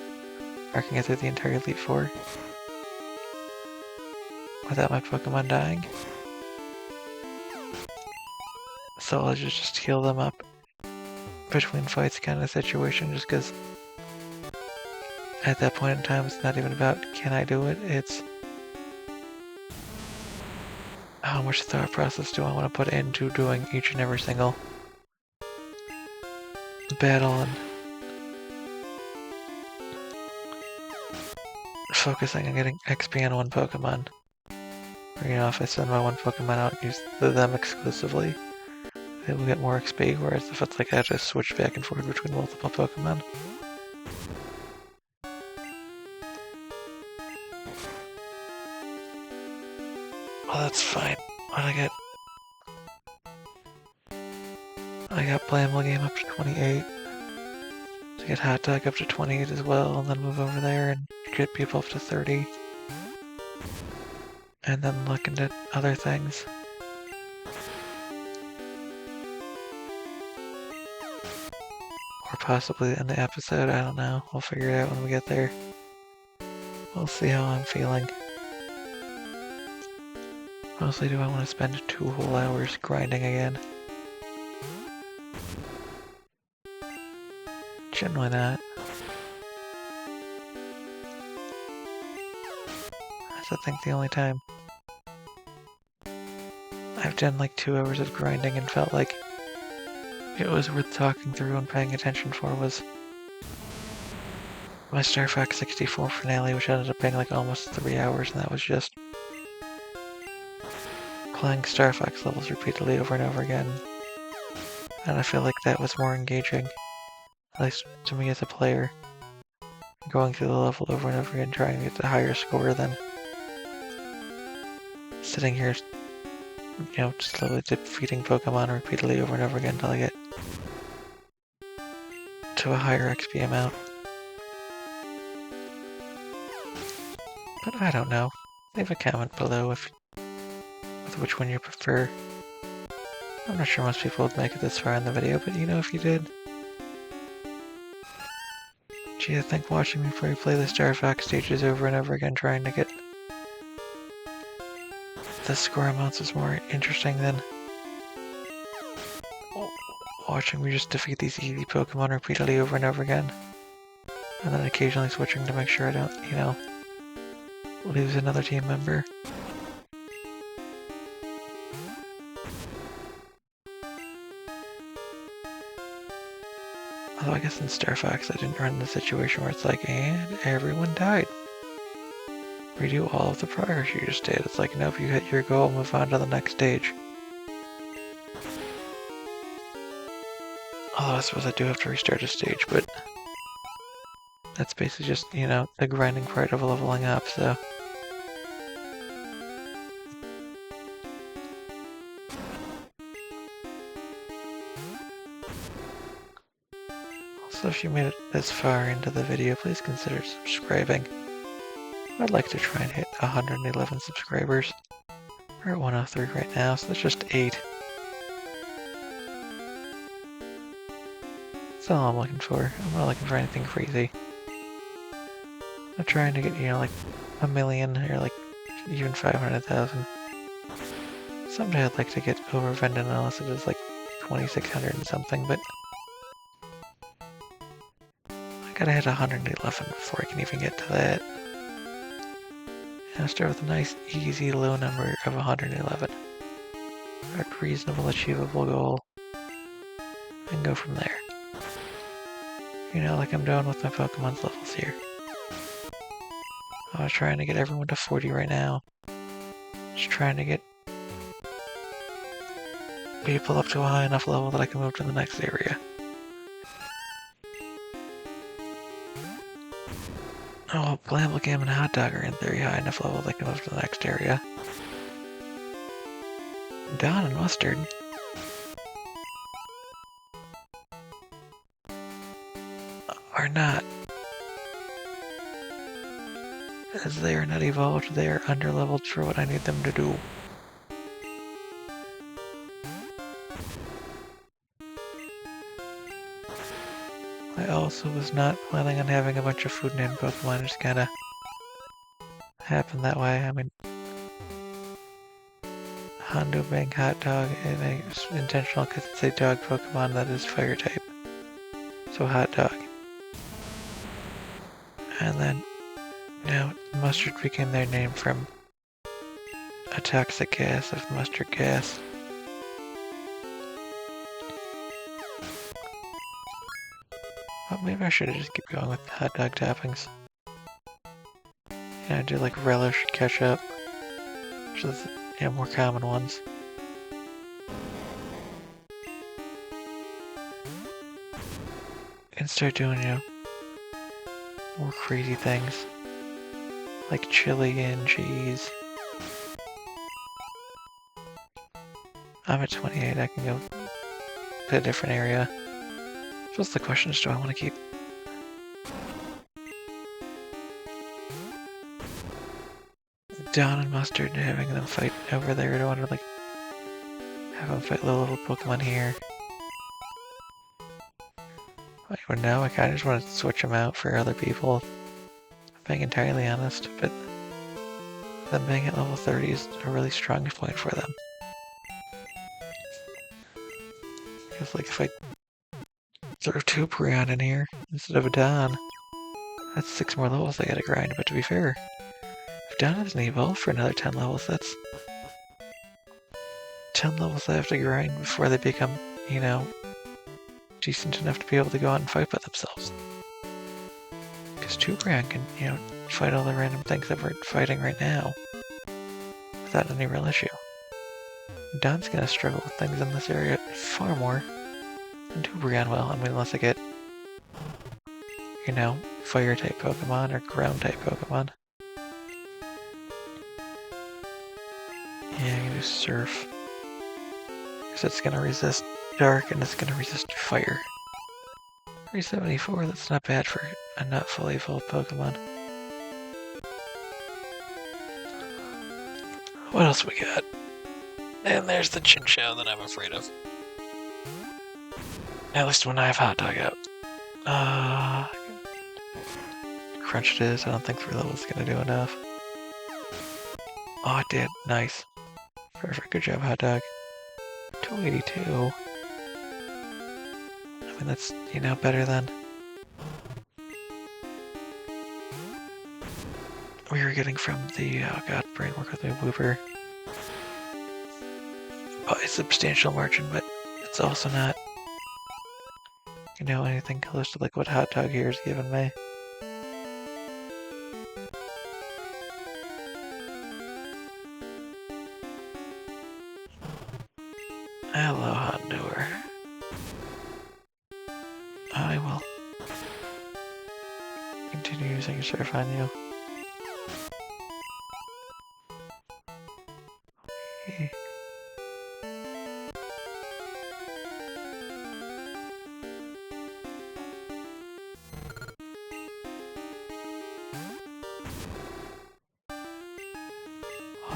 I can get through the entire Elite Four without my Pokemon dying. So I'll just heal them up between fights kind of situation, just because at that point in time it's not even about can I do it, it's how much thought process do I want to put into doing each and every single battle and focusing on getting XP on one Pokemon. Or, if I send my one Pokemon out and use them exclusively, they will get more XP, whereas if it's like I just switch back and forth between multiple Pokemon. Well, that's fine. What I get? I got Blamble Game up to 28. To get Hot Dog up to 28 as well, and then move over there and get people up to 30. And then look into other things. Or possibly in the episode, I don't know. We'll figure it out when we get there. We'll see how I'm feeling. Mostly do I want to spend 2 whole hours grinding again? Generally not. That's I think the only time I've done like 2 hours of grinding and felt like it was worth talking through and paying attention for was my Star Fox 64 finale, which ended up being like almost 3 hours, and that was just playing Star Fox levels repeatedly over and over again. And I feel like that was more engaging, at least to me as a player, going through the level over and over again trying to get the higher score than sitting here, slowly defeating Pokemon repeatedly over and over again until I get to a higher XP amount. But I don't know. Leave a comment below with which one you prefer. I'm not sure most people would make it this far in the video, but if you did. Do you think watching me play the Star Fox stages over and over again trying to get the score amounts is more interesting than watching me just defeat these easy Pokemon repeatedly over and over again? And then occasionally switching to make sure I don't, lose another team member. Although I guess in Star Fox I didn't run into a situation where it's like, and everyone died. Redo all of the progress you just did. It's like, nope, you hit your goal, move on to the next stage. Although I suppose I do have to restart a stage, but that's basically just, the grinding part of leveling up, so. Also, if you made it this far into the video, please consider subscribing. I'd like to try and hit 111 subscribers. We're at 103 right now, so that's just 8. That's all I'm looking for. I'm not looking for anything crazy. I'm trying to get, like 1 million or like even 500,000. Someday I'd like to get over Vendon unless it is like 2,600 and something, but I gotta hit 111 before I can even get to that. And I'll start with a nice, easy, low number of 111. A reasonable, achievable goal. And go from there. Like I'm doing with my Pokemon's levels here. I was trying to get everyone to 40 right now. Just trying to get people up to a high enough level that I can move to the next area. Oh, Blamblegam and Hot Dog are in theory high enough level they can move to the next area. Don and Mustard. Are not. As they are not evolved, they are underleveled for what I need them to do. I also was not planning on having a bunch of food named Pokemon, it just kinda happened that way. I mean, Hondo being Hot Dog is intentional because it's a dog Pokemon that is fire type. So Hot Dog. And then, Mustard became their name from a toxic gas of mustard gas. Well, maybe I should just keep going with the hot dog toppings. Do like relish, ketchup, which is more common ones. And start doing, more crazy things. Like chili and cheese. I'm at 28, I can go to a different area. So what's the question is, do I want to keep Don and Mustard and having them fight over there? Or do I want to have them fight little Pokemon here? Well, now I kind of just want to switch them out for other people. Being entirely honest, but them being at level 30 is a really strong point for them. Because if I throw 2 Bryon in here instead of a Don, that's 6 more levels I gotta grind. But to be fair, if Don doesn't evolve for another 10 levels, that's 10 levels I have to grind before they become, decent enough to be able to go out and fight by themselves. Because 2 Bryon can, fight all the random things that we're fighting right now without any real issue. Don's gonna struggle with things in this area far more than 2 Bryon will. I mean, unless I get, fire type Pokemon or ground type Pokemon. Yeah, I can do Surf. Because it's gonna resist Dark and it's gonna resist Fire. 374, that's not bad for a not fully evolved Pokemon. What else we got? And there's the Chinchou that I'm afraid of. At least when I have Hot Dog out. Crunch it is, I don't think 3 levels is gonna do enough. Oh, it did, nice. Perfect, good job, Hot Dog. 282. I mean, that's, better than we were getting from the, oh god, brain work with me, Wooper. By a substantial margin, but it's also not, anything close to what Hot Dog here is giving me. Hello, Honduras. I will continue using Surf on you. Okay.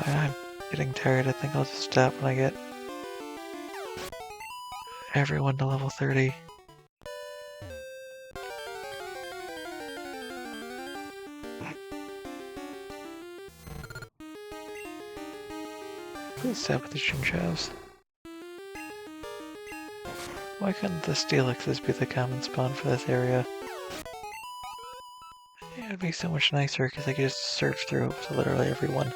I'm getting tired. I think I'll just stop when I get everyone to level 30. Please stop with the chinchous. Why couldn't the steelixes be the common spawn for this area? It would be so much nicer because I could just search through to literally everyone.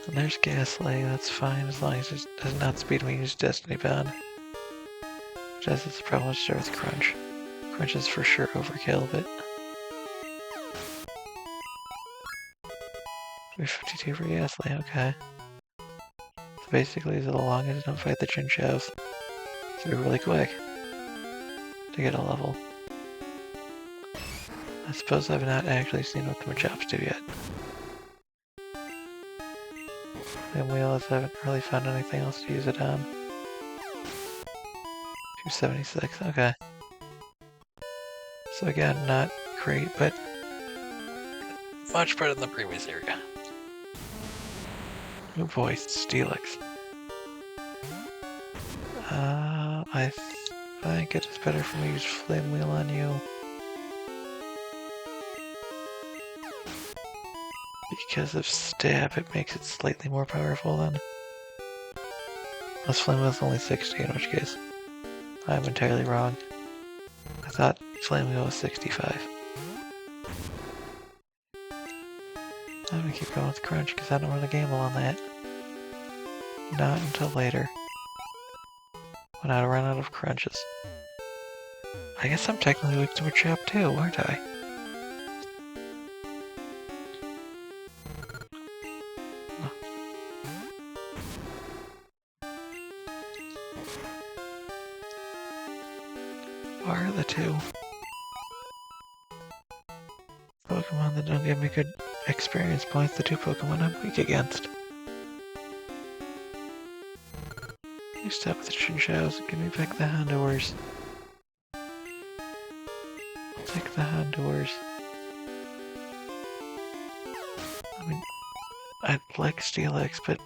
And there's Gaslight, that's fine as long as it does not outspeed me use Destiny Bond. Which has its problem with Crunch. Crunch is for sure overkill, but 352 for Gaslight, okay. So basically, as long as I don't fight the chinchous, it's really quick to get a level. I suppose I've not actually seen what the Machops do yet. And wheels, I haven't really found anything else to use it on. 276, okay. So again, not great, but much better than the previous area. Oh boy, Steelix. I think it is better for me to use Flame Wheel on you. Because of stab, it makes it slightly more powerful then. Unless Flame Wheel is only 60, in which case I'm entirely wrong. I thought Flame Wheel was 65. I'm gonna keep going with Crunch because I don't want to gamble on that. Not until later. When I run out of Crunches. I guess I'm technically weak to Machop too, aren't I? What are the two Pokemon that don't give me good experience points? The two Pokemon I'm weak against. You stop with the Chinchous and give me back the Houndours. I'll take the Houndours. I mean, I'd like Steelix, but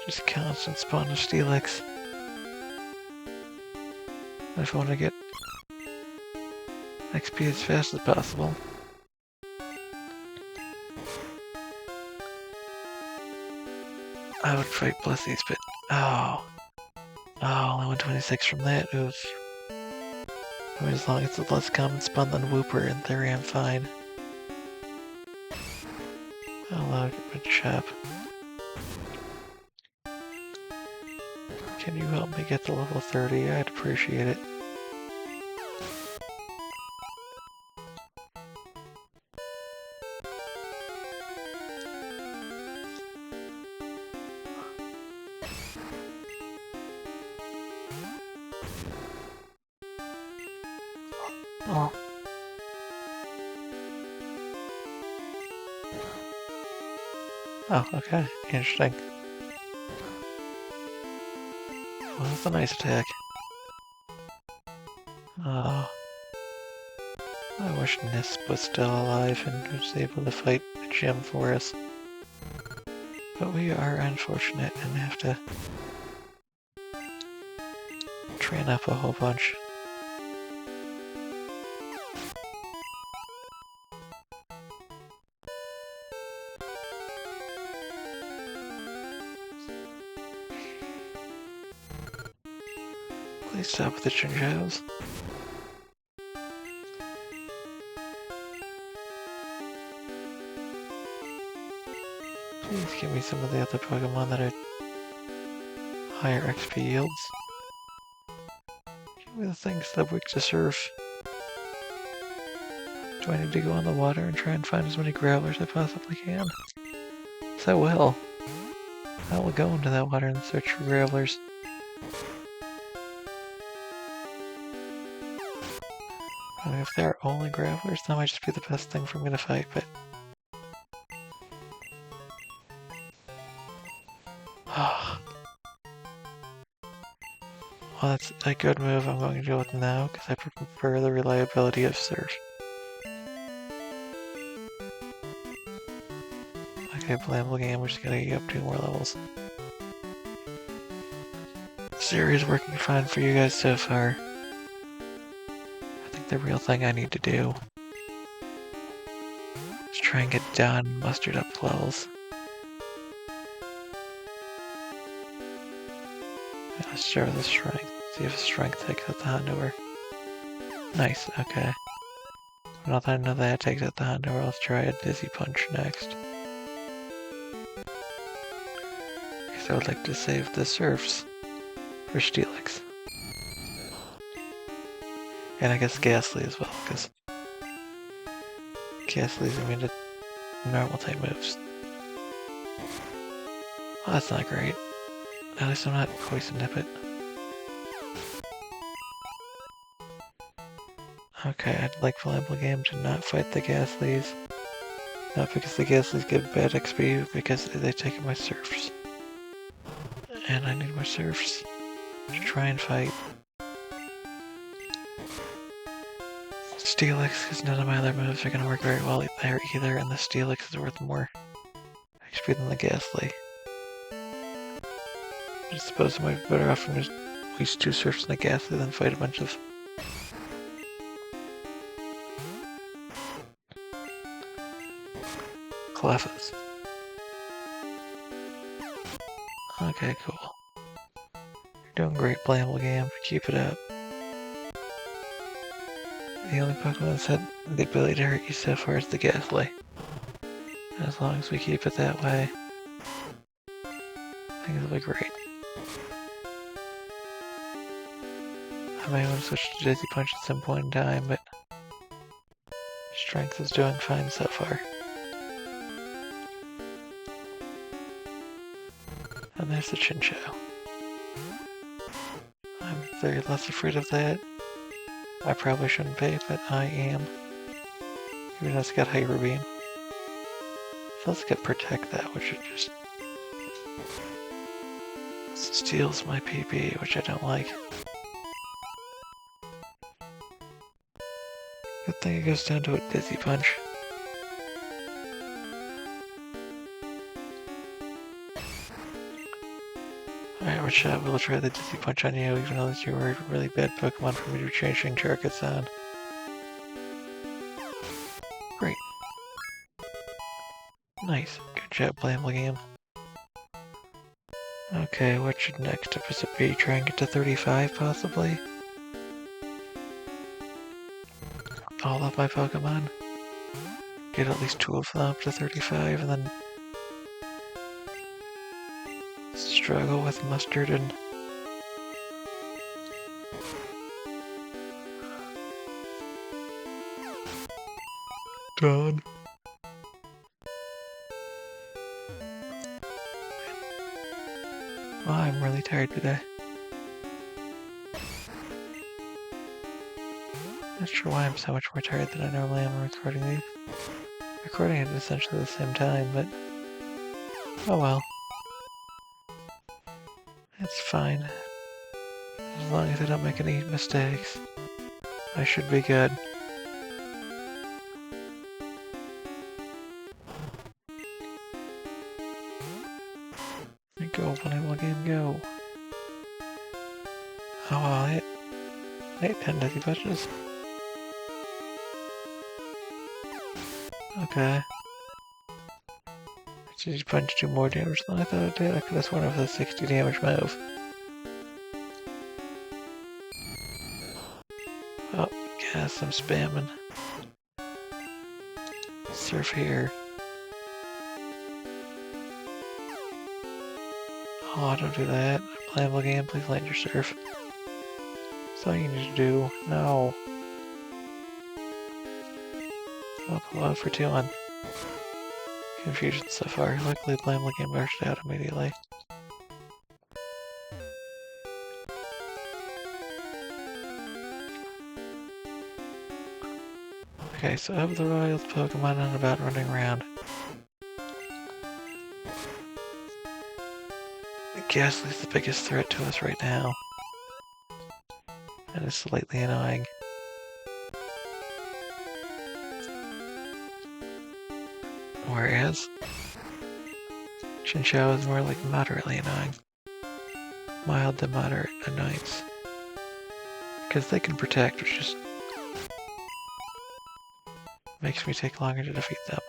just constant spawn of Steelix. If I want to get XP as fast as possible. I would fight Blessies, but oh, only 126 from that. Oof. I mean, as long as it's less common spawn than Wooper, in theory I'm fine. I'll get my chop. Can you help me get to level 30? I'd appreciate it. Oh. Oh, okay. Interesting. Well, that's a nice attack. Oh. I wish Nisp was still alive and was able to fight the gym for us. But we are unfortunate and have to train up a whole bunch. Please stop with the Chinchous. Please give me some of the other Pokemon that are higher XP yields. Give me the things that are weak to surf. Do I need to go in the water and try and find as many Growlers as I possibly can? Yes, I will. I will go into that water and search for Growlers. I mean, if there are only Growlers, that might just be the best thing for me to fight, but... Well, that's a good move I'm going to go with now, because I prefer the reliability of Surf. Okay, playable game, we're just gonna get up 2 more levels. The series working fine for you guys so far. I think the real thing I need to do is try and get done mustered up levels. Let's start with the strength. See if strength takes out the Hondover. Nice, okay. Now that I know that takes out the Hondover, let's try a Dizzy Punch next. Because I would like to save the Surfs for Steelix. And I guess Ghastly as well, because Ghastly's immune to normal type moves. Well, that's not great. At least I'm not Poison Nippet. Okay, I'd like Playable Game to not fight the Ghastlys. Not because the Ghastlys get bad XP, because they take my Surfs. And I need my Surfs to try and fight Steelix, because none of my other moves are going to work very well there either, and the Steelix is worth more XP than the Ghastly. I suppose I might be better off from just waste 2 Surfs and a Ghastly than fight a bunch of Cleffas. Okay, cool. You're doing great, Playable Game. Keep it up. The only Pokemon that's had the ability to hurt you so far is the Ghastly. And as long as we keep it that way, I think it'll be great. I may want to switch to Dizzy Punch at some point in time, but Strength is doing fine so far. And there's the Chinchou. I'm very less afraid of that. I probably shouldn't be, but I am. Even though it's got Hyper Beam. So let's get Protect that, which it just steals my PP, which I don't like. Good thing it goes down to a Dizzy Punch. Alright, we'll try the Dizzy Punch on you, even though you were a really bad Pokemon for me to be changing targets on. Great. Nice. Good job, Playable Game. Okay, what should next episode be? Try and get to 35, possibly? All of my Pokemon? Get at least 2 of them up to 35, and then struggle with Mustard and Dawn. Wow, I'm really tired today. Not sure why I'm so much more tired than I normally am recording these. Recording at essentially the same time, but oh well. It's fine. As long as I don't make any mistakes, I should be good. Go, Playable Game, go. Oh, I hit 10 Dizzy Punches. Okay. Dizzy Punch do more damage than I thought it did. I could have sworn it was a 60 damage move. Oh, guess I'm spamming. Surf here. Oh, don't do that. Playable Game, please land your Surf. That's all you need to do. No. Oh, hello for 2 on Confusion so far. Luckily, Playable Game burst out immediately. Okay, so of the Royals Pokemon I'm about running around, Ghastly's the biggest threat to us right now. And it's slightly annoying. Whereas Chinchou is more like moderately annoying. Mild to moderate annoyance. Because they can protect, which just makes me take longer to defeat them.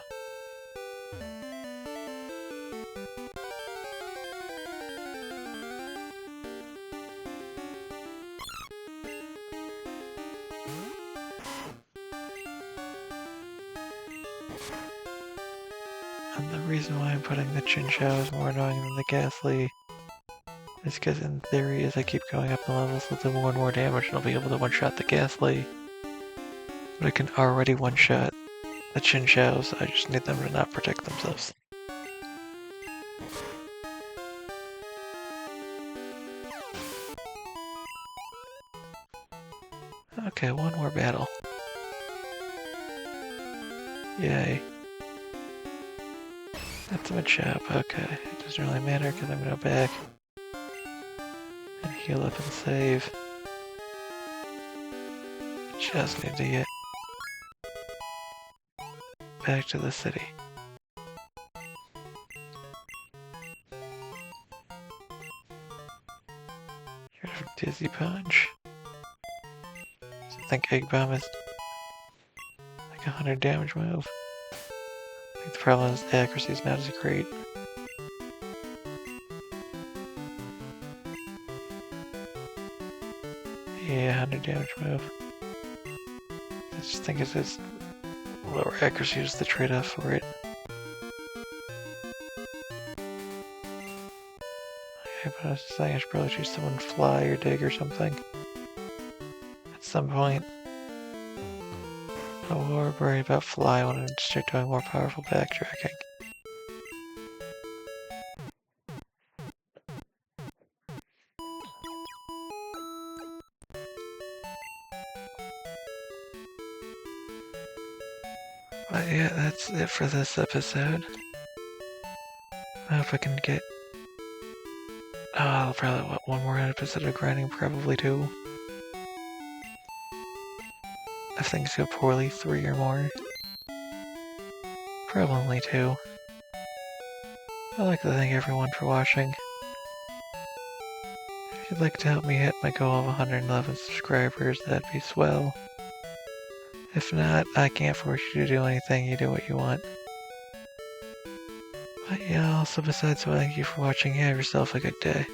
And the reason why I'm putting the Chinchou as more annoying than the Ghastly is because in theory, as I keep going up in levels, with the more and more damage, I'll be able to one-shot the Ghastly. But I can already one-shot the Chinchou, so I just need them to not protect themselves. Okay, one more battle. Yay. That's a Machop, okay. It doesn't really matter because I'm gonna go back and heal up and save. Just need to get back to the city. Get rid of Dizzy Punch. So I think Egg Bomb is like 100 damage move. I think the problem is the accuracy is not as great. Yeah, 100 damage move. I just think it's this lower accuracy is the trade-off for it. Okay, but I was saying I should probably choose someone Fly or Dig or something. At some point. I will worry about Fly when I start doing more powerful backtracking. But yeah, that's it for this episode. I hope I can get... Oh, I'll probably want one more episode of grinding, probably two. If things go poorly, 3 or more. Probably 2. I'd like to thank everyone for watching. If you'd like to help me hit my goal of 111 subscribers, that'd be swell. If not, I can't force you to do anything, you do what you want. But yeah, also besides, so thank you for watching, have yourself a good day.